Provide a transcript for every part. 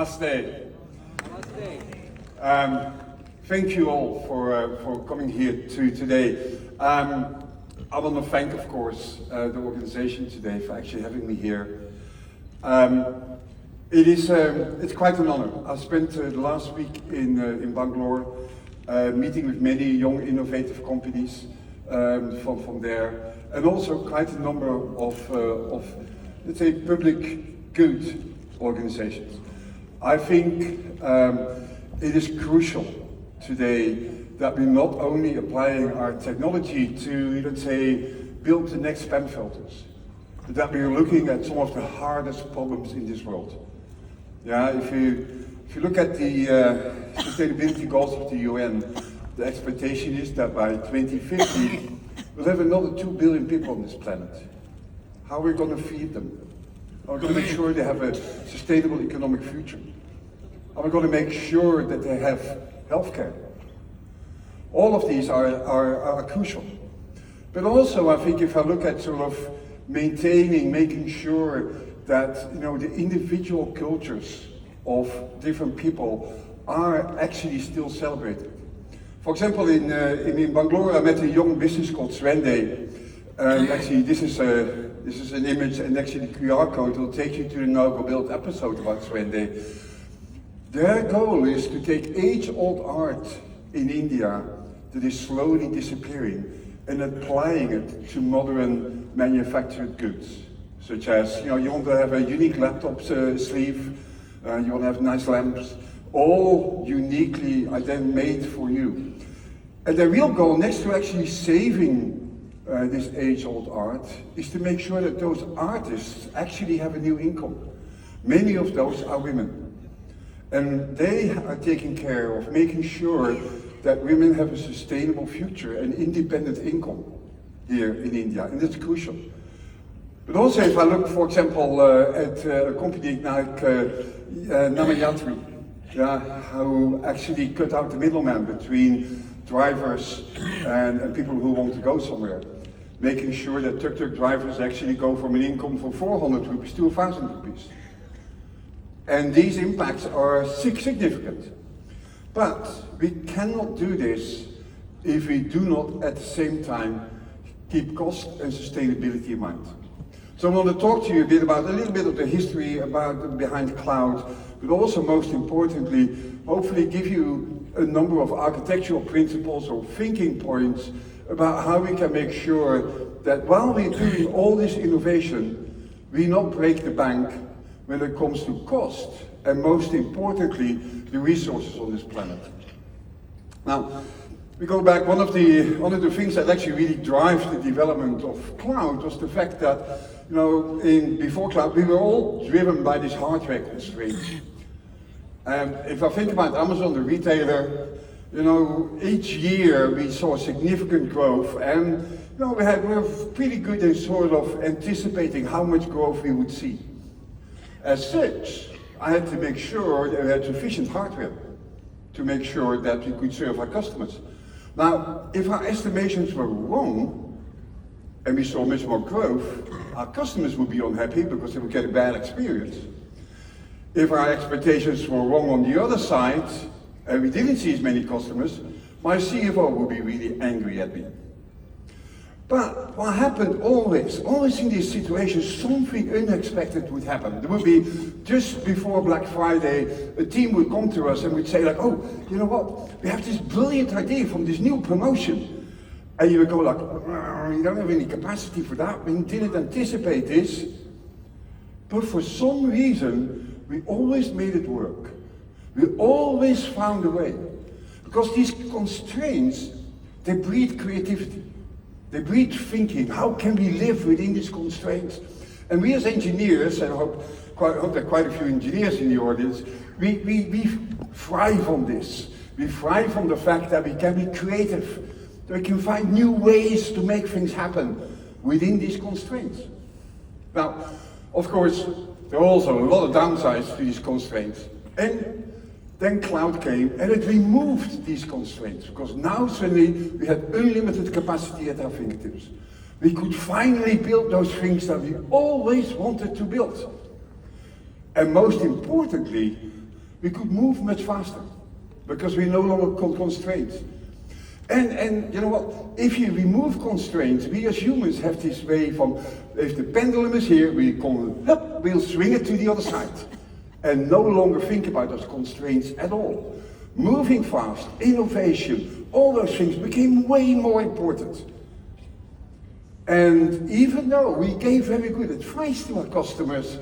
Namaste. Thank you all for coming here today. I want to thank, of course, the organization today for actually having me here. It's quite an honor. I spent the last week in Bangalore meeting with many young innovative companies from there, and also quite a number of let's say, public good organizations. I think it is crucial today that we're not only applying our technology to, let's say, build the next spam filters, but that we're looking at some of the hardest problems in this world. Yeah, if you look at the sustainability goals of the UN, the expectation is that by 2050 we'll have another 2 billion people on this planet. How are we going to feed them? How are we going to make sure they have a sustainable economic future? How are we going to make sure that they have healthcare? All of these are crucial. But also, I think if I look at sort of making sure that the individual cultures of different people are actually still celebrated. For example, in Bangalore, I met a young business called Swende. Actually, this is an image, and actually the QR code will take you to the Now Go Build episode about Swende. Their goal is to take age-old art in India that is slowly disappearing and applying it to modern manufactured goods, such as you want to have a unique laptop sleeve, you want to have nice lamps, all uniquely made for you. And the real goal, next to actually saving this age-old art, is to make sure that those artists actually have a new income. Many of those are women. And they are taking care of making sure that women have a sustainable future and independent income here in India, and that's crucial. But also if I look, for example, at a company like Namayatri, who actually cut out the middleman between drivers and people who want to go somewhere, making sure that tuk-tuk drivers actually go from an income from 400 rupees to 1,000 rupees. And these impacts are significant. But we cannot do this if we do not at the same time keep cost and sustainability in mind. So I want to talk to you a little bit of the history behind cloud, but also most importantly, hopefully give you a number of architectural principles or thinking points about how we can make sure that while we're doing all this innovation, we not break the bank when it comes to cost, and most importantly, the resources on this planet. Now, we go back, one of the things that actually really drives the development of cloud was the fact that, before cloud, we were all driven by this hardware constraint. And if I think about Amazon, the retailer, each year we saw significant growth, and we were pretty good in sort of anticipating how much growth we would see. As such, I had to make sure that we had sufficient hardware to make sure that we could serve our customers. Now, if our estimations were wrong, and we saw much more growth, our customers would be unhappy because they would get a bad experience. If our expectations were wrong on the other side, and we didn't see as many customers, my CFO would be really angry at me. But what happened always in these situations, something unexpected would happen. There would be, just before Black Friday, a team would come to us and would say like, oh, you know what, we have this brilliant idea from this new promotion. And you would go like, you don't have any capacity for that, we didn't anticipate this. But for some reason, we always made it work. We always found a way. Because these constraints, they breed creativity. They breed thinking. How can we live within these constraints? And we as engineers, and I hope there are quite a few engineers in the audience, we thrive on this. We thrive on the fact that we can be creative, that we can find new ways to make things happen within these constraints. Now, of course, there are also a lot of downsides to these constraints. And then cloud came and it removed these constraints, because now suddenly we had unlimited capacity at our fingertips. We could finally build those things that we always wanted to build. And most importantly, we could move much faster because we're no longer constrained. And you know what, if you remove constraints, we as humans have this way from, if the pendulum is here, we'll swing it to the other side and no longer think about those constraints at all. Moving fast, innovation, all those things became way more important. And even though we gave very good advice to our customers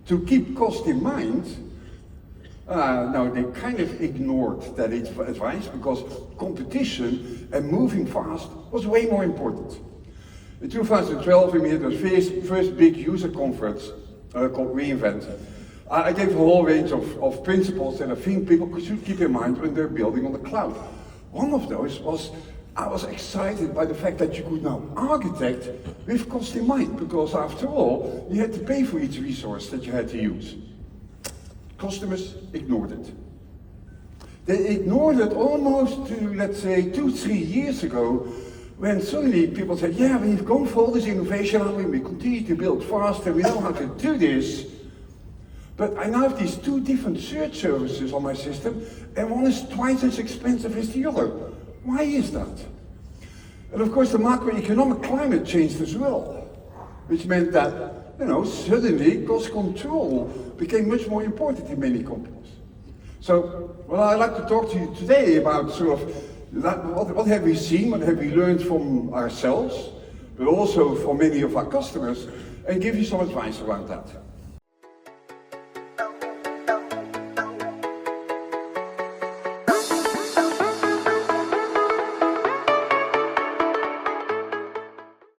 to keep cost in mind, no, they kind of ignored that advice because competition and moving fast was way more important. In 2012, we had our first big user conference called reInvent. I gave a whole range of principles that I think people should keep in mind when they're building on the cloud. One of those was, I was excited by the fact that you could now architect with cost in mind, because after all, you had to pay for each resource that you had to use. Customers ignored it. They ignored it almost to, let's say, 2-3 years ago, when suddenly people said, yeah, we've gone for all this innovation and we continue to build fast and we know how to do this. But I now have these 2 different search services on my system and one is twice as expensive as the other. Why is that? And of course the macroeconomic climate changed as well, which meant that, you know, suddenly cost control became much more important in many companies. So, well, I'd like to talk to you today about sort of what have we seen, what have we learned from ourselves, but also from many of our customers, and give you some advice around that.